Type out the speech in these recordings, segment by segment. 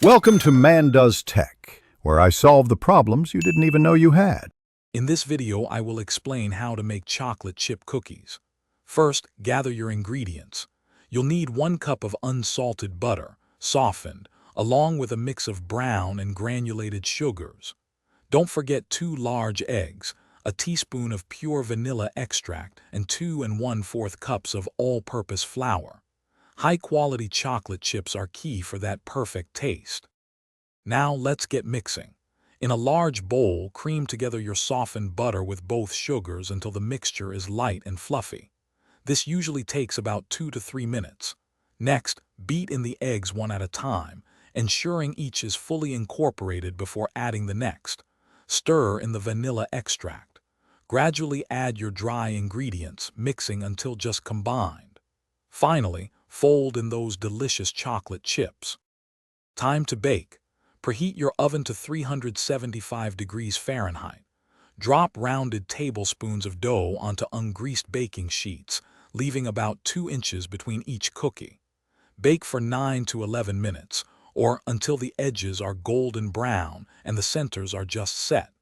Welcome to Man Does Tech, where I solve the problems you didn't even know you had. In this video, I will explain how to make chocolate chip cookies. First, gather your ingredients. You'll need 1 cup of unsalted butter, softened, along with a mix of brown and granulated sugars. Don't forget 2 large eggs, a teaspoon of pure vanilla extract, and 2 1/4 cups of all-purpose flour. High-quality chocolate chips are key for that perfect taste. Now let's get mixing. In a large bowl, cream together your softened butter with both sugars until the mixture is light and fluffy. This usually takes about 2 to 3 minutes. Next, beat in the eggs one at a time, ensuring each is fully incorporated before adding the next. Stir in the vanilla extract. Gradually add your dry ingredients, mixing until just combined. Finally, fold in those delicious chocolate chips. Time to bake. Preheat your oven to 375 degrees Fahrenheit. Drop rounded tablespoons of dough onto ungreased baking sheets, leaving about 2 inches between each cookie. Bake for 9 to 11 minutes, or until the edges are golden brown and the centers are just set.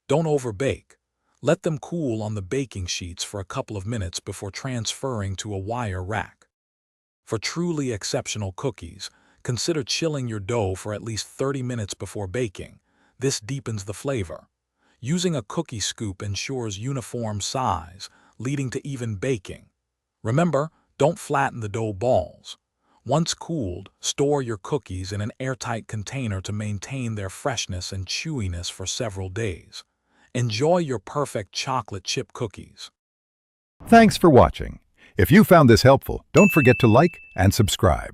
Don't overbake. Let them cool on the baking sheets for a couple of minutes before transferring to a wire rack. For truly exceptional cookies, consider chilling your dough for at least 30 minutes before baking. This deepens the flavor. Using a cookie scoop ensures uniform size, leading to even baking. Remember, don't flatten the dough balls. Once cooled, store your cookies in an airtight container to maintain their freshness and chewiness for several days. Enjoy your perfect chocolate chip cookies. Thanks for watching. If you found this helpful, don't forget to like and subscribe.